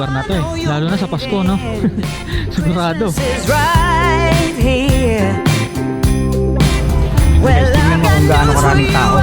lugar na to eh. Lalo na sa Pasko, no? Sigurado. Guys, tignan mo kung gaano karaming tao.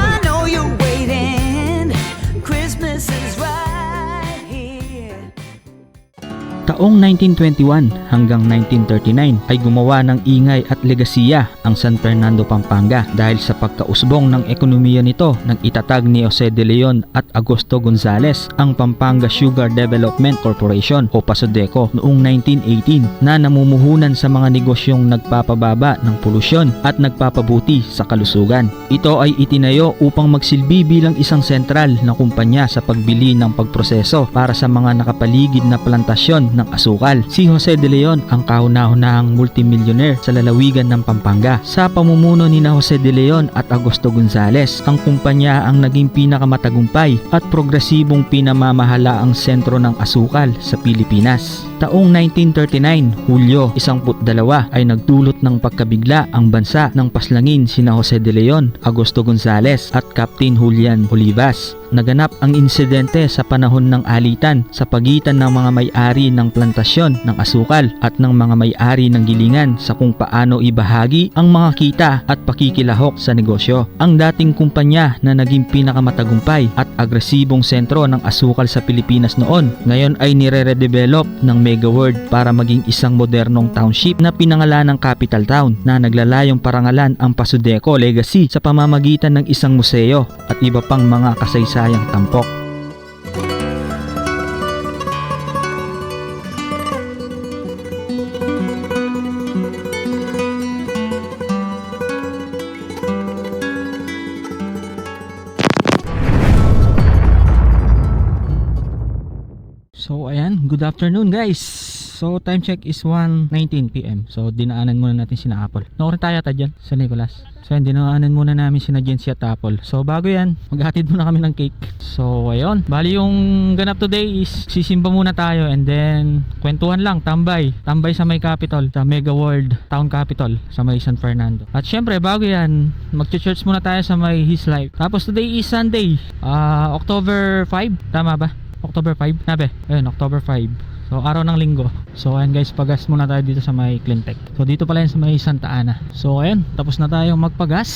Taong 1921 hanggang 1939 ay gumawa ng ingay at legasiya ang San Fernando, Pampanga dahil sa pagkausbong ng ekonomiya nito nang itatag ni Jose de Leon at Augusto Gonzales ang Pampanga Sugar Development Corporation o PASUDECO noong 1918 na namumuhunan sa mga negosyong nagpapababa ng polusyon at nagpapabuti sa kalusugan. Ito ay itinayo upang magsilbi bilang isang sentral na kumpanya sa pagbili ng pagproseso para sa mga nakapaligid na plantasyon ng asukal. Si Jose de Leon ang kauna-unahang multimillionaire sa lalawigan ng Pampanga. Sa pamumuno ni Jose de Leon at Augusto Gonzales, ang kumpanya ang naging pinakamatagumpay at progresibong pinamamahalaang sentro ng asukal sa Pilipinas. Taong 1939, Hulyo 12 ay nagdulot ng pagkabigla ang bansa ng paslangin sina Jose de Leon, Augusto Gonzales at Captain Julian Olivas. Naganap ang insidente sa panahon ng alitan sa pagitan ng mga may-ari ng plantasyon ng asukal at ng mga may-ari ng gilingan sa kung paano ibahagi ang mga kita at pakikilahok sa negosyo. Ang dating kumpanya na naging pinakamatagumpay at agresibong sentro ng asukal sa Pilipinas noon, ngayon ay nire-redevelop ng Mega World para maging isang modernong township na pinangalan ng Capital Town na naglalayong parangalan ang PASUDECO legacy sa pamamagitan ng isang museo at iba pang mga kasaysayang tampok. So ayan, good afternoon guys. So time check is 1:19 PM. So dinaanan muna natin sina Apple. Nakuha tayo ata dyan sa Nicolas. So yan, dinaanan muna namin sina Jency at Apple. So bago yan, maghatid muna kami ng cake. So ayun, bali yung ganap today is sisimba muna tayo and then kwentuhan lang, tambay sa may Capitol, sa Mega World Town Capitol sa may San Fernando. At syempre bago yan, mag-church muna tayo sa may His Life. Tapos today is Sunday, October 5, tama ba? October 5? Nabe, ayun, October 5. So araw ng linggo. So ayan guys, pagas muna tayo dito sa may Cleantech. So dito pala yan sa may Santa Ana. So ayan, tapos na tayong magpagas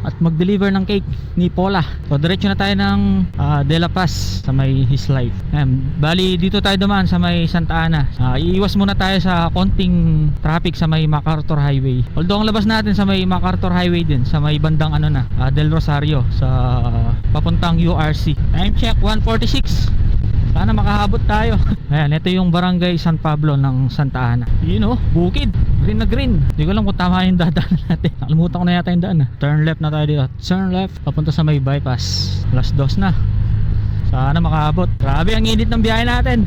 at mag-deliver ng cake ni Paula. So diretso na tayo ng De La Paz sa may His Life. Ayan, bali dito tayo dumaan sa may Santa Ana. Iiwas muna tayo sa konting traffic sa may MacArthur Highway. Although ang labas natin sa may MacArthur Highway din, sa may bandang ano na, Del Rosario, sa papuntang URC. Time check 1:46. Sana makahabot tayo. Ayan, ito yung barangay San Pablo ng Santa Ana. You know, bukid, green na green. Hindi ko alam kung tama yung dadaanan natin. Nakalimutan ko na yata yung daan. Turn left na tayo dito. Turn left, papunta sa may bypass. Alas 2 na. Sana makahabot. Grabe ang init ng biyahe natin.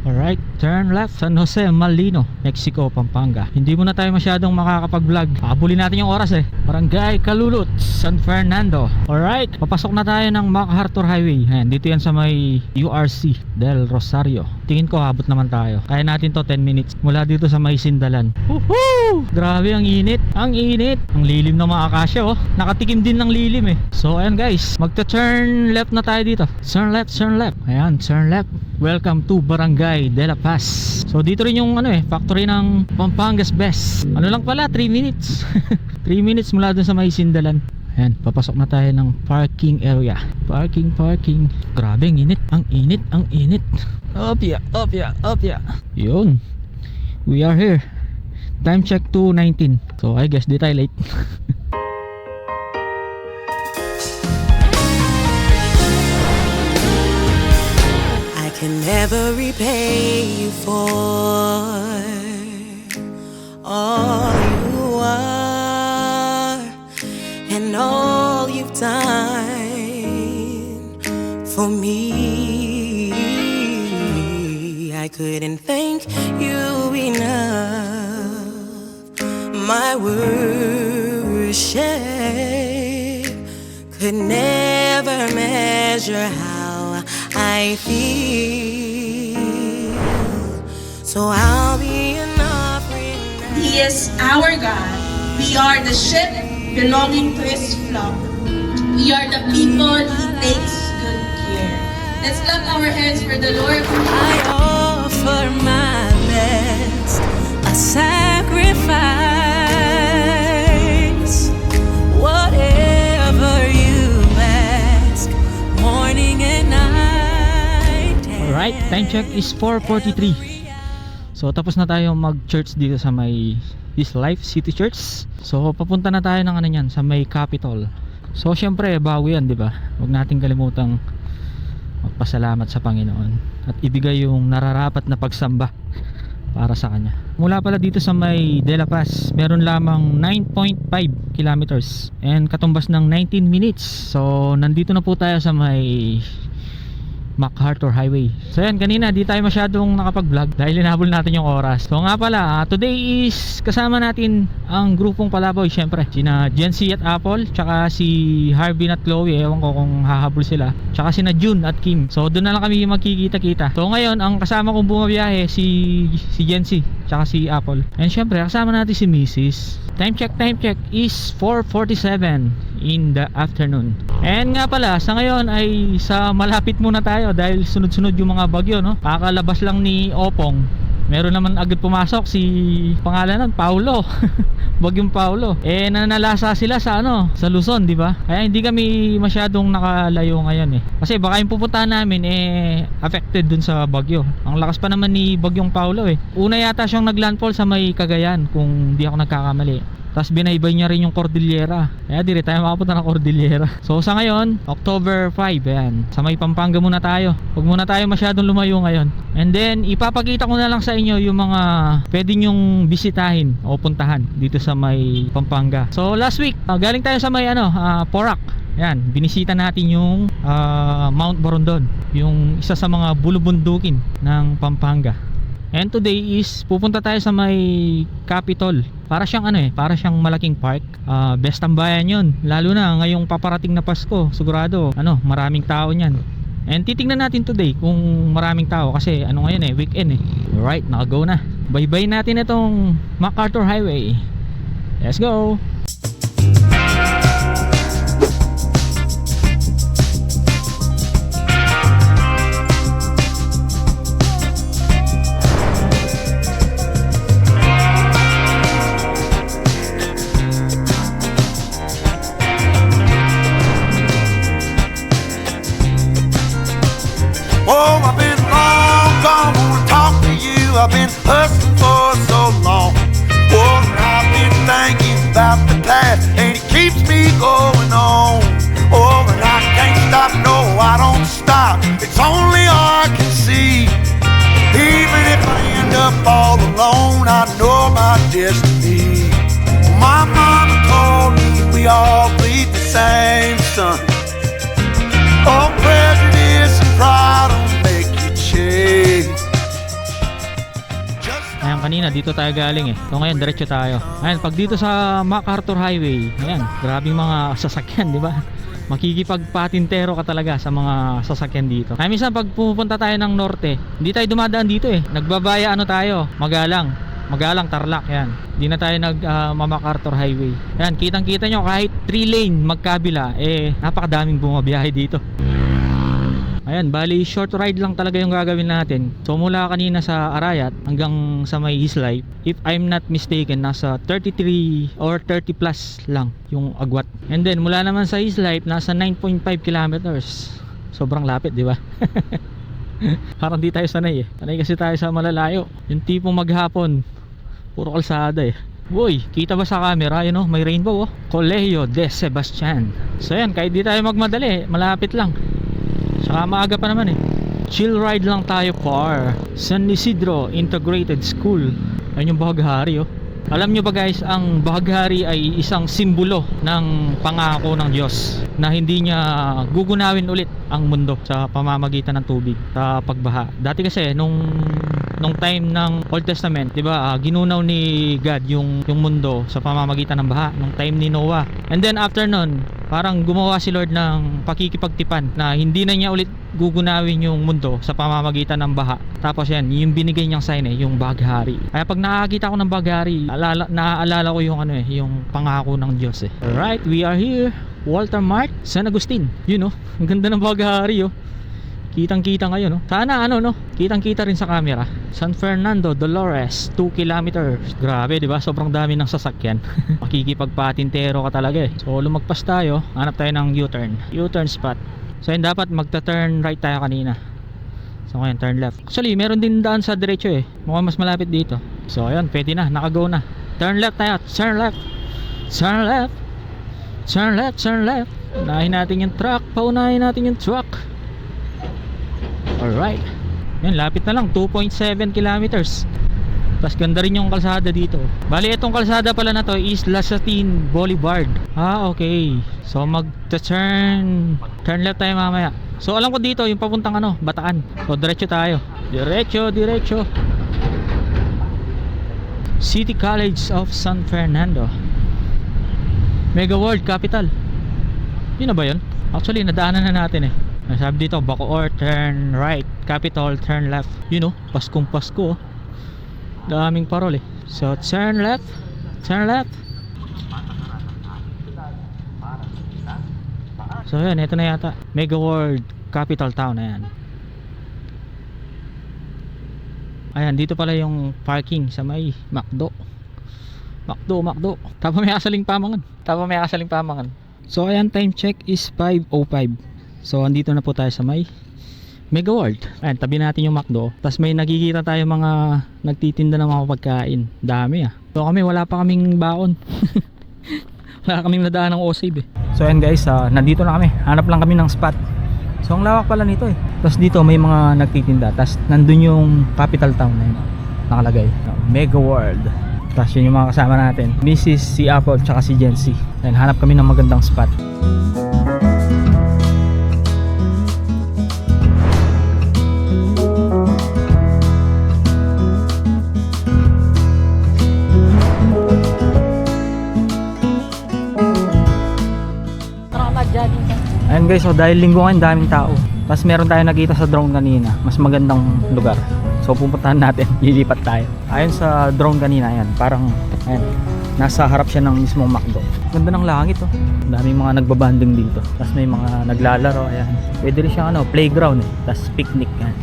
Alright, turn left, San Jose, Malino, Mexico, Pampanga. Hindi muna tayo masyadong makakapag-vlog. Habulin natin yung oras eh. Barangay Calulot, San Fernando. Alright, papasok na tayo ng MacArthur Highway. Ayan, dito yan sa may URC, Del Rosario. Tingin ko habot naman tayo. Kaya natin to 10 minutes mula dito sa may Sindalan. Woohoo! Grabe ang init. Ang init. Ang lilim ng mga akasya oh. Nakatikim din ng lilim eh. So ayan guys, magta-turn left na tayo dito. Turn left, turn left. Ayan, turn left. Welcome to Barangay De La Paz. So dito rin yung ano factory ng Pampanga's Best. Ano lang pala, 3 minutes. 3 minutes mula dun sa may Sindalan. Ayan, papasok na tayo ng parking area. Parking. Grabe, ang init. Ang init, ang init. Opya. Yun. We are here. Time check 2:19. So I guess di tayo late. Can never repay you for all you are and all you've done for me. I couldn't thank you enough. My worship could never measure how I feel, so I'll be an offering. He is our God. We are the sheep belonging to His flock. We are the people He takes good care. Let's clap our hands for the Lord. I offer my best, a sacrifice, whatever you ask, morning and night. Alright, time check is 4:43. So tapos na tayo mag-church dito sa may His Life City Church. So papunta na tayo ng ano yan, sa may Capitol. So syempre bago yan, di ba? Huwag nating kalimutang magpasalamat sa Panginoon at ibigay yung nararapat na pagsamba para sa Kanya. Mula pala dito sa may De La Paz, meron lamang 9.5 kilometers and katumbas ng 19 minutes. So nandito na po tayo sa may MacArthur Highway. So yan, kanina di tayo masyadong nakapag-vlog dahil inabol natin yung oras. So nga pala, today is kasama natin ang grupong Palaboy. Syempre, sina Jency at Apple, tsaka si Harvey at Chloe, ewan ko kung hahabol sila, tsaka sina June at Kim. So doon na lang kami magkikita-kita. So ngayon, ang kasama kong bumabiyahe si Jency, tsaka si Apple. And syempre, kasama natin si Mrs. Time check is 4:47 in the afternoon. And nga pala, sa ngayon ay sa malapit muna tayo dahil sunod-sunod yung mga bagyo, no? Kakalabas lang ni Opong, meron naman agad pumasok si pangalan nun, Paulo. Bagyong Paulo. Eh nanalasa sila sa sa Luzon, di ba? Kaya hindi kami masyadong nakalayo ngayon eh. Kasi baka yung pupuntahan namin affected dun sa bagyo. Ang lakas pa naman ni Bagyong Paulo eh. Una yata siyang naglandfall sa may Cagayan kung di ako nagkakamali. Tapos binaybay niya rin yung Cordillera. Kaya di rin tayo makapunta ng Cordillera. So sa ngayon, October 5, ayan, sa may Pampanga muna tayo. Huwag muna tayo masyadong lumayo ngayon. And then ipapakita ko na lang sa inyo yung mga pwede nyong bisitahin o puntahan dito sa may Pampanga. So last week, galing tayo sa may Porac. Ayan, binisita natin yung Mount Borondon, yung isa sa mga bulubundukin ng Pampanga. And today is pupunta tayo sa may Capitol. Para siyang para siyang malaking park. Best tambayan 'yon. Lalo na ngayong paparating na Pasko. Sigurado maraming tao niyan. And titingnan natin today kung maraming tao kasi ngayon weekend eh. Alright, naka-go na. Bye-bye natin itong MacArthur Highway. Let's go. Oh, I've been long gone, wanna talk to you. I've been hustling for so long. Oh, I've been thinking about the past, and it keeps me going on. Oh, and I can't stop, no, I don't stop. It's only I can see. Even if I end up all alone, I know my destiny. My mama told me we all bleed the same sun. Oh, prejudice and pride will make you change. Ayan, kanina dito tayo galing eh. So ngayon diretso tayo. Ayan, pag dito sa MacArthur Highway, ayan, grabing mga sasakyan, di ba? Makikipagpatintero ka talaga sa mga sasakyan dito. Kaya minsan pag pupunta tayo ng norte, hindi tayo dumadaan dito eh. Nagbabaya tayo, Magalang, Tarlac, yan. Hindi na tayo MacArthur Highway. Yan, kitang-kita nyo kahit 3 lane magkabila, napakadaming bumabiyahe dito. Ayan, bali short ride lang talaga yung gagawin natin. So mula kanina sa Arayat hanggang sa may His Life, if I'm not mistaken, nasa 33 or 30 plus lang yung agwat. And then mula naman sa His Life, nasa 9.5 kilometers. Sobrang lapit, di ba? Parang di tayo sanay eh. Sanay kasi tayo sa malalayo. Yung tipong maghapon, puro kalsada eh. Boy, kita ba sa camera? May rainbow Colegio de Sebastian. So yan, kahit di tayo magmadali, malapit lang. Saka maaga pa naman eh. Chill ride lang tayo par San Isidro Integrated School. Ayun yung bahaghari Alam nyo ba guys, ang bahaghari ay isang simbolo ng pangako ng Diyos na hindi niya gugunawin ulit ang mundo sa pamamagitan ng tubig sa pagbaha. Dati kasi nung time ng Old Testament, 'di ba, ginunaw ni God yung mundo sa pamamagitan ng baha nung time ni Noah. And then after nun, parang gumawa si Lord ng pakikipagtipan na hindi na niya ulit gugunawin yung mundo sa pamamagitan ng baha. Tapos yan, yung binigay niyang sign yung bahaghari. Kaya pag nakakita ko ng bahaghari, naaalala ko yung yung pangako ng Diyos Alright, we are here, Walter Mart, San Agustin. Ang ganda ng bahaghari Kitang-kita ngayon, no? Sana ano, no? Kitang-kita rin sa camera. San Fernando, Dolores, 2 kilometers. Grabe, di ba? Sobrang dami ng sasakyan. Makikipagpatintero ka talaga eh. So, lumagpas tayo. Hanap tayo ng U-turn. U-turn spot. So, yun, dapat magta-turn right tayo kanina. So, ngayon, turn left. Actually, meron din daan sa diretso eh. Mukhang mas malapit dito. So, ayun, pwede na. Naka-go na. Turn left tayo. Turn left. Turn left. Turn left. Turn left. Unahin natin yung truck. Paunahin natin yung truck. Alright. Yan, lapit na lang. 2.7 kilometers. Tapos ganda rin yung kalsada dito. Bali, itong kalsada pala na to is Lasatin Boulevard. Ah, okay. So, mag-turn left tayo mamaya. So, alam ko dito, yung papuntang ano, Bataan. So, diretso tayo. Diretso. City College of San Fernando. Mega World Capital. Yun na ba yun? Actually, nadaanan na natin eh. Sabi dito, Bacoor, turn right. Capitol, turn left. You know, Paskong Pasko. Daming parol eh. So, turn left. Turn left. So, yan. Ito na yata. Mega World Capital Town na yan. Ayan, dito pala yung parking sa may McDo. McDo. Tapos may asaling pamangan. So, ayan, time check is 5:05. So, andito na po tayo sa may Mega World. Ayan, tabi natin yung McDo. Tapos may nakikita tayo mga nagtitinda ng mga pagkain. Dami ah. So, kami wala pa kaming baon. Wala kaming nadaan ng O-Save eh. So, ayan guys, nandito na kami. Hanap lang kami ng spot. So, ang lawak pala nito eh. Tapos dito may mga nagtitinda. Tapos nandun yung capital town na yun. Nakalagay. Mega World. Tapos yun yung mga kasama natin. Mrs. si Apple tsaka si Jency. Ayan, hanap kami ng magandang spot. Ayan guys, so dahil linggo ngayon daming tao. Tapos meron tayo nakita sa drone kanina, mas magandang lugar. So pupuntahan natin, lilipat tayo. Ayon sa drone kanina, ayan, parang ayan, nasa harap siya ng mismong McDo. Ganda ng langit oh. Daming mga nagbabanding dito. Tapos may mga naglalaro, ayan. Pwede rin siyang ano, playground eh. Tapos picnic yan.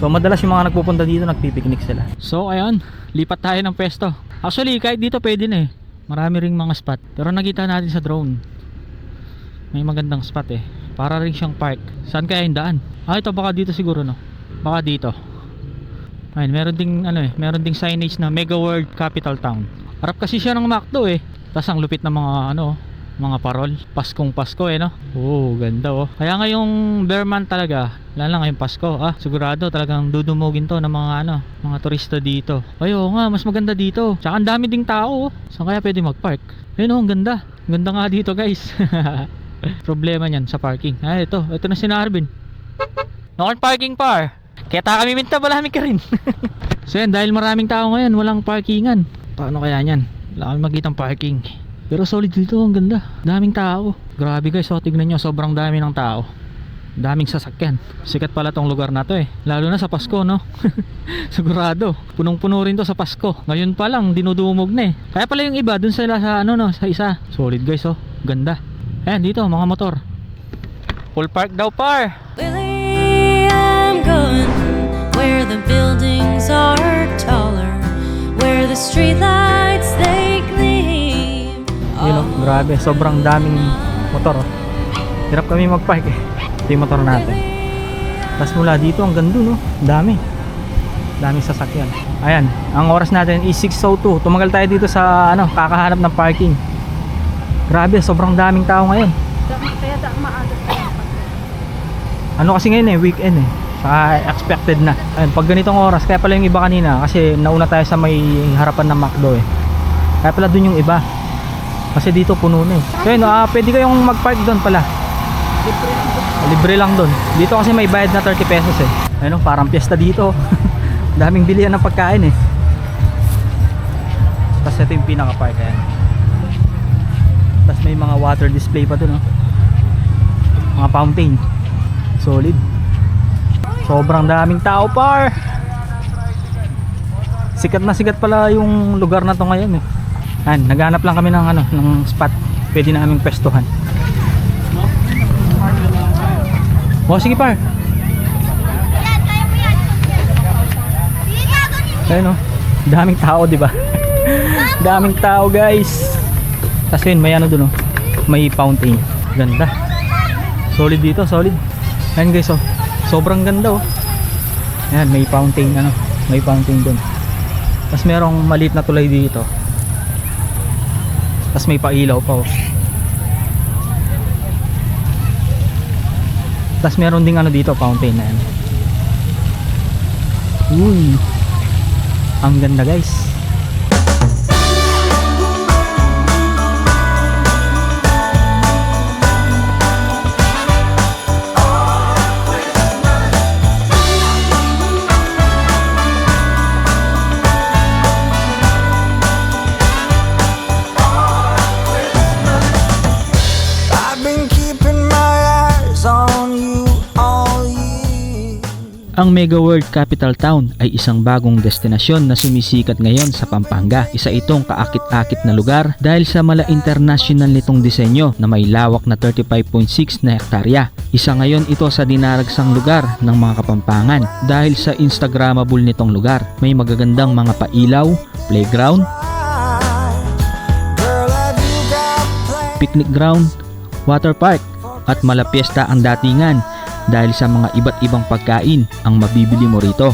So madalas yung mga nagpupunta dito, nagpipiknik sila. So ayan, lipat tayo ng pwesto. Actually kahit dito pwede na eh. Marami ring mga spot. Pero nakita natin sa drone, may magandang spot eh. Para rin siyang park. Saan kaya yung daan? Ah, ito baka dito siguro no. Baka dito. Ayun, meron ding ano eh, meron ding signage na Mega World Capital Town. Harap kasi siya ng McDo eh. Tapos ang lupit ng mga ano, mga parol. Paskong Pasko eh no. Oh, ganda oh. Kaya ngayong Bearman talaga, lalo na ngayong Pasko, sigurado talagang dudumugin to ng mga ano, mga turista dito. Ay oo nga, mas maganda dito. Tsaka ang dami ding tao oh. Saan kaya pwede mag-park? Ayun oh, ang ganda. Ganda nga dito guys. Problema niyan sa parking. Ay, ito na si Narvin. Noon parking par. Kaya kami minta balami ka rin. So yan, dahil maraming tao ngayon, walang parkingan. Paano kaya niyan? Wala kami makitang parking. Pero solid dito, ang ganda. Daming tao. Grabe guys, so tignan nyo, sobrang dami ng tao. Daming sasakyan. Sikat pala tong lugar na to eh. Lalo na sa Pasko no. Sigurado. Punong-puno rin to sa Pasko. Ngayon pa lang, dinudumog na eh. Kaya pala yung iba, dun sila sa ano no, sa isa. Solid guys oh, ganda. Ayan dito mga motor. Full park daw par. Willie, I'm going where the buildings are taller, where the streetlights they gleam. Yun oh, grabe, sobrang daming motor oh. Hirap kami mag-park eh. Ito yung motor natin. Tapos mula dito hanggang dun oh, daming sasakyan. Ayan, ang oras natin is 6:02. Tumagal tayo dito sa ano, kakahanap ng parking. Grabe, sobrang daming tao ngayon. Ano kasi ngayon eh, weekend eh. Saka expected na. Ayun, pag ganitong oras, kaya pala yung iba kanina kasi nauna tayo sa may harapan ng McDo eh. Kaya pala dun yung iba. Kasi dito puno na eh. So yun, pwede kayong mag-park doon pala. Libre lang doon. Dito kasi may bayad na 30 pesos eh. Ayun, parang piyesta dito. Daming bilihan ng pagkain eh. Tapos ito yung pinaka-park ayan. Tapos may mga water display pa dun oh. Mga fountain. Solid. Sobrang daming tao par. Sikat na sikat pala yung lugar na to ngayon eh. Ayan, naghanap lang kami ng ano, ng spot pwede naming pwestuhan. Oh sige par. Ayun oh, daming tao, di ba? Daming tao, guys. Tapos yun, may ano dun oh, may fountain. Ganda. Solid dito, solid. Ayun guys oh, sobrang ganda oh. Ayan, may fountain ano, may fountain dun. Tapos merong maliit na tulay dito. Tapos may pailaw pa oh. Tapos meron ding ano dito, fountain na yan. Uy, ang ganda guys. I've been keeping my eyes on you all year. Ang Mega World Capital Town ay isang bagong destinasyon na sumisikat ngayon sa Pampanga. Isa itong kaakit-akit na lugar dahil sa mala international nitong disenyo na may lawak na 35.6 na hektarya. Isa ngayon ito sa dinaragsang lugar ng mga Kapampangan dahil sa Instagrammable nitong lugar. May magagandang mga pailaw, playground, Girl, have you got plans? picnic ground, water park at malapiesta ang datingan dahil sa mga iba't ibang pagkain ang mabibili mo rito.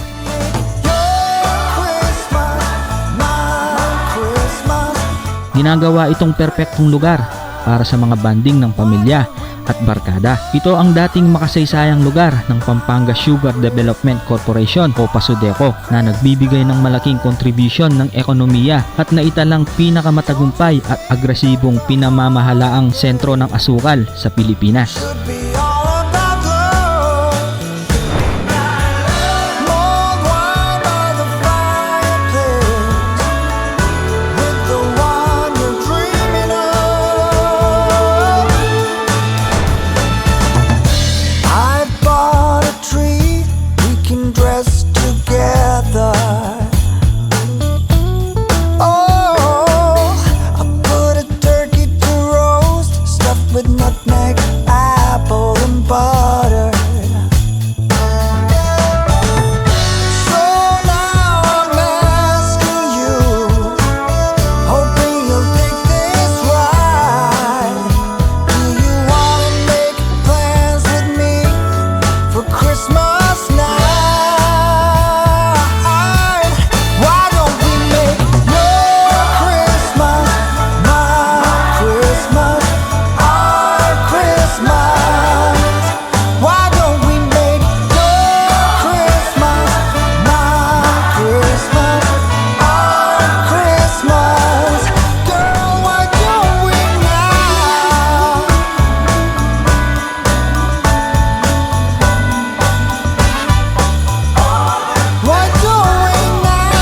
Ginagawa itong perpektong lugar para sa mga banding ng pamilya at barkada. Ito ang dating makasaysayang lugar ng Pampanga Sugar Development Corporation o PASUDECO na nagbibigay ng malaking kontribusyon ng ekonomiya at naitalang pinakamatagumpay at agresibong pinamamahalaang sentro ng asukal sa Pilipinas. Should be all about love. More wine by the fireplace with the one you're dreaming of. I bought a tree, we can dress together. Oh, I put a turkey to roast, stuffed with nutmeg, apple, and butter. So now I'm asking you, hoping you'll take this ride. Do you wanna make plans with me for Christmas night? Why don't we make your Christmas my Christmas, our Christmas? Why don't we make your Christmas my Christmas, our Christmas? Girl, why don't we now? Why don't we now?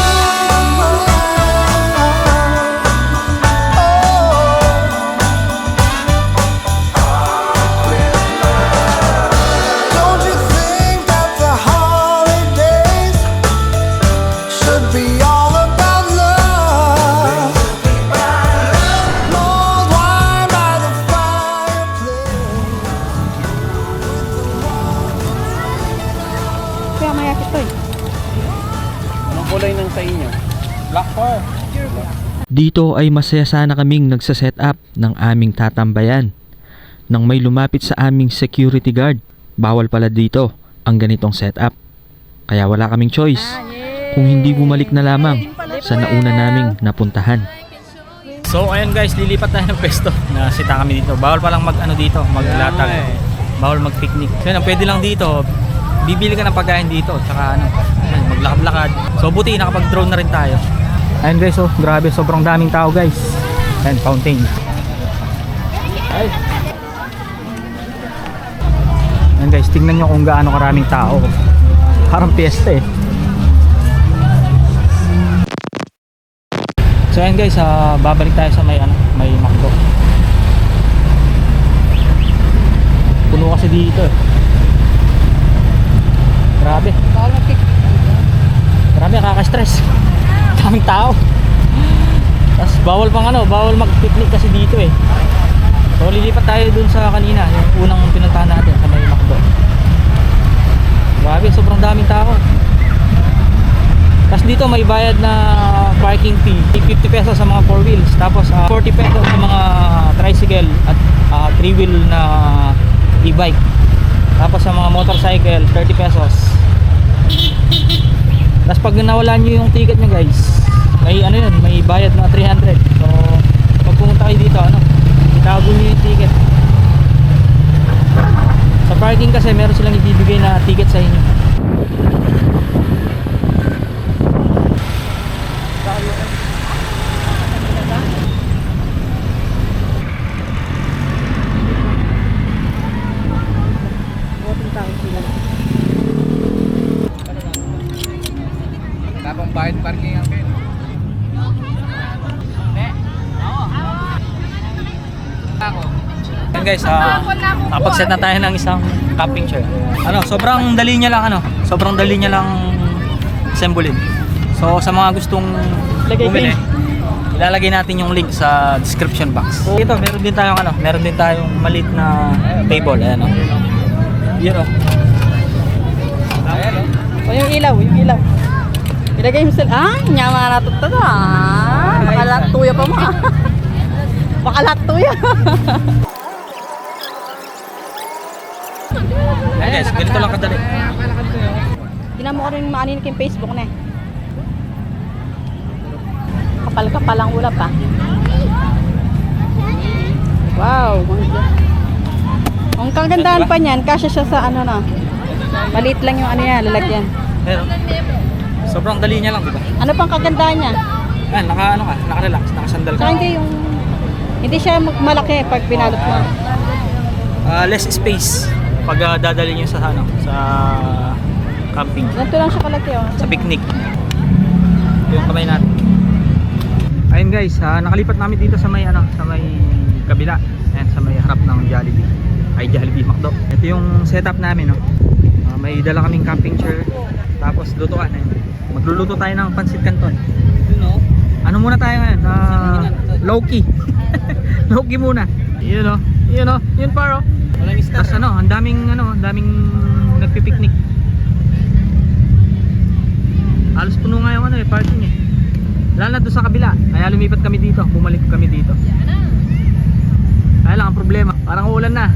Don't you think that the holidays should be all about love? Mulled wine by the fireplace. Kaya mayakit to eh. Anong kulay ng sa inyo? Black or? Dito ay masaya sana kaming nagsa-set up ng aming tatambayan. Nang may lumapit sa aming security guard, bawal pala dito ang ganitong setup. Kaya wala kaming choice kung hindi bumalik na lamang sa nauna naming napuntahan. So ayan guys, lilipat tayo ng pwesto. Nasita kami dito. Bawal palang mag-ano dito, maglatag. Bawal mag-picnic. So ang pwede lang dito, bibili ka ng pagkain dito, tsaka ano, ayan, maglakad-lakad. So buti nakapag-drone na rin tayo. Ayan guys, oh, grabe, sobrang daming tao guys. Ayan, fountain. Ay. Ayan guys, tingnan nyo kung gaano karaming tao. Parang piyesta eh. So ayan guys, babalik tayo sa may McDo. Puno kasi dito eh. Grabe. Grabe, nakaka-stress. Daming tao. Tapos bawal mag-picnic kasi dito eh. So lilipat tayo dun sa kanina, yung unang pinuntahan natin sa may McDo. Grabe, sobrang daming tao. Tapos dito may bayad na parking fee, 50 pesos sa mga 4 wheels, tapos 40 pesos sa mga tricycle at 3 wheel na e-bike. Tapos sa mga motorcycle, 30 pesos. Tapos pag nawala nyo yung ticket nyo guys, may ano yun, may bayad na 300. So pag pumunta kayo dito, itago nyo yung ticket. Sa parking kasi meron silang ibibigay na ticket sa inyo. Tapang bayad parking ang pin. Yan guys, nakapag-set na tayo ng isang camping chair. Sobrang dali niya lang assemble. So sa mga gustong bumili, ilalagay natin yung link sa description box. Ito, meron din tayong maliit na table. Ayan oh. Yun oh. O yung ilaw. Ilagay mo sila. Nyama na ito to. Bakalat tuya pa mo. Bakalat tuya. Ayan guys, ganito lang kadali. Tinan mo ko rin maanin kay Facebook na eh. Kapal-kapal ang ulap pa. Wow. Ang kagandahan pa niyan, kasya siya sa ano na. Maliit lang yung ano yan, lalagyan. Pero sobrang dali niya lang, di ba? Ano pang kagandahan niya? Ayan, naka-relax, nakasandal ka. Saka hindi siya malaki pag pinalot mo. Less space pag dadali niyo sa camping, Ganito lang siya kalaki oh. sa picnic. Yung kamay natin. Ayun guys, nakalipat namin dito sa may kabila. Ayan, sa may harap ng Jollibee McDo. Ito yung setup namin, no. May dala kaming camping chair, tapos lutuan. Magluluto tayo ng pancit canton. Ano muna tayo ngayon? Low key. Low key muna. Yun paro. Tapos ang daming nagpipiknik. Halos puno nga yung parking eh. Lalo na doon sa kabila. Kaya lumipat kami dito, bumalik kami dito. Kaya lang ang problema, parang uulan na.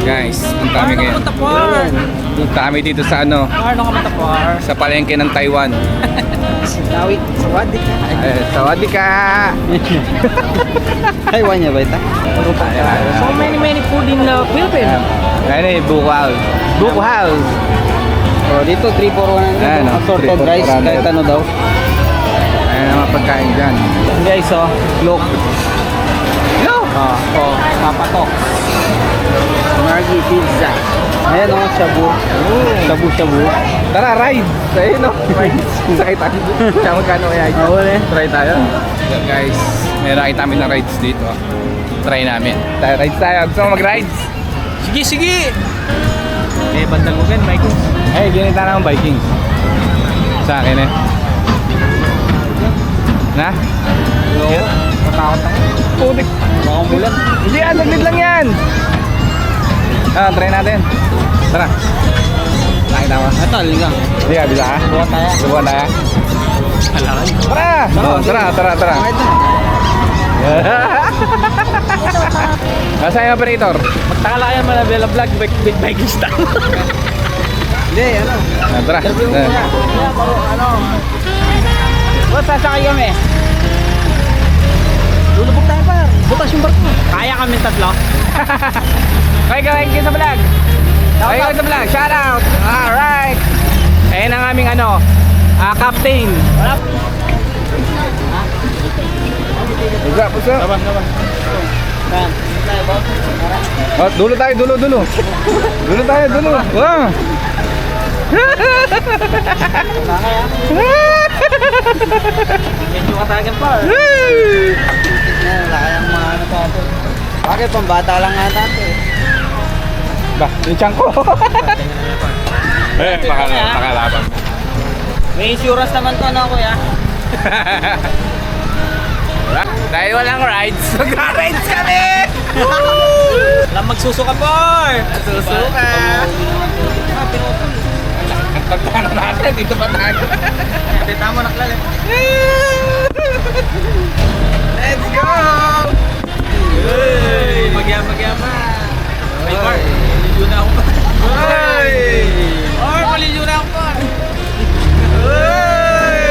Guys, punta kami ngayon. Punta kami dito sa sa palengke ng Taiwan. Dawit, sawadi ka. Sawadi ka! Taiwan niya ba ito? So many food in the Philippines. Ayan eh, Buko House. Buko House! Oh, dito 3 for 100. Ayan, Assorted 3 for rice, 100. kahit ano daw. Ayan ang mga pagkain dyan. Guys, look. Look! Papatok. Margie pizza. Ayan o, shabu. Shabu-shabu. Tara, ride! Ayun no? Ride. Sakay tayo. Kaya magkano kaya yun? Try tayo. So guys, may nakita kami ng rides dito. Try namin. Rides tayo. Gusto mo mag-rides? Sige! Bandang Ugan, Vikings. Ginita na ng Vikings. Sa akin eh. Na? Matakot ako. Putik. Mukhang bulan. Hindi, saglit lang yan. Try natin. Tara. Nakita mo? Ito, ligang. Hindi ka, bisa ka? Buwan tayo. Subukan tayo. Kailangan. Tara. Nasa yung operator? Magtakala kayo Manabela Vlog with Vikings style. Hindi, ano? Tara. Boss, sasakay kami. Lulubog tayo pa. Butas yung barko. Kaya kami tatlo. Kain sa vlog. Kain sa vlog. Shout out. Alright. Ayan ang aming captain. What's up? Oh, dulo tayo, dulo. Dulo tayo, dulo. Wow. Medyo katagan pa. Wala kayang mga ano pa ito. Bakit? Pambata lang nga natin. Ba, yung tiyan ko. Pakalaban. May insurance naman to ano kuya. Dahil walang rides, mag-rides kami! Walang magsusuka boy! Susuka! Pagpano natin, dito pa tayo. Dito mo naklalim. Let's go! Hey! Magyama! Ay, Mar, malilyo na ako pa. Hey! Mar, malilyo na ako pa. Hey!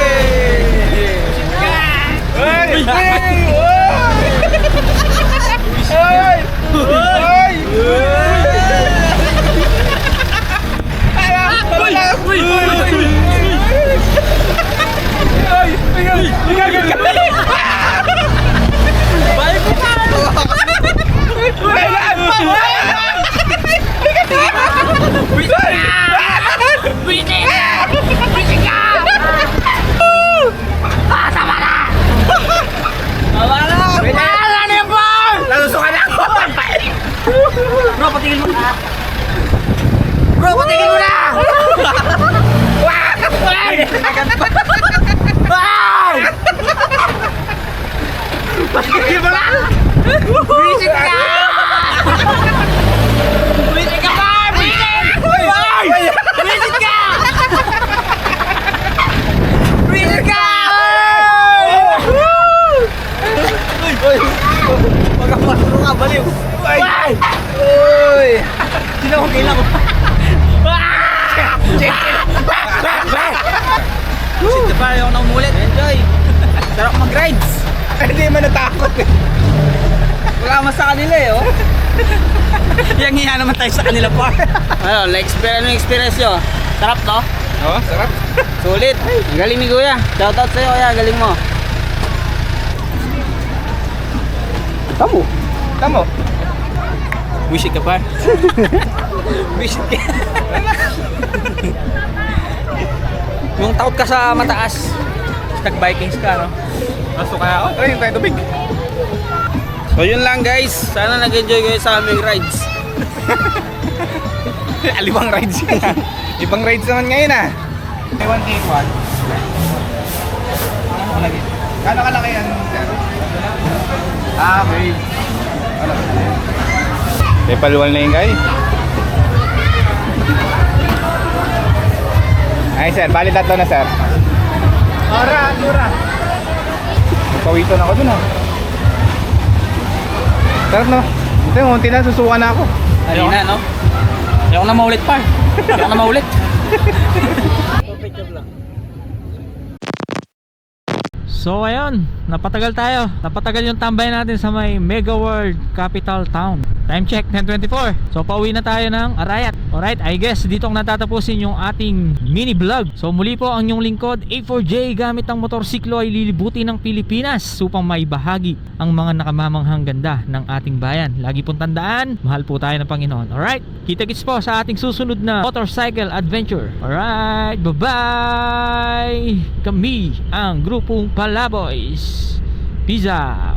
Bro, patigil mo na! Bro, patigil mo na! Patigil mo na! Bisit ka! Bisit ka ba? Bisit ka! Bisit ka! Magkapasuro ka, baliw! Uy! Sino ko kailan ko? Shit, pa ayaw na umulit. Enjoy! Sarap mag-rides! Hindi man natakot eh. Wala mas sa kanila eh, oh. Yang hiya naman tayo sa kanila pa. Ano, experience nyo? Sarap to? Oh, sarap. Sulit! Ang galing ni Kuya. Shoutout sa'yo Kuya, galing mo. Tamo. Wisit ka pa. Wisit ka. Yung takot ka sa mataas. Tag-Vikings ka, no? Pasok kaya ako. Try tayo tubig. So yun lang guys. Sana nag-enjoy kayo sa aming rides. Alibang rides yan. Ibang rides naman ngayon ah. May 1 take 1. Kano kalaki yan, sir? Okay. May paluwal na yun guys. Ay sir, bali tatlo na sir. Dura. Pawiton ako dun ah. Sarap no? Ito yung unti na, susuka na ako. Halina, no? Ayaw na maulit pa. Ayaw na maulit. So ayun, napatagal tayo. Napatagal yung tambay natin sa may Mega World Capital Town. Time check, 10:24. So pauwi na tayo ng Arayat. Alright, I guess dito ang natatapusin yung ating mini vlog. So muli po ang inyong lingkod, A4J, gamit ang motorsiklo ay lilibutin ng Pilipinas upang maibahagi ang mga nakamamanghang ganda ng ating bayan. Lagi pong tandaan, mahal po tayo ng Panginoon. Alright, kita-kits po sa ating susunod na motorcycle adventure. Alright, bye-bye! Kami ang grupong Palaboys. Peace out!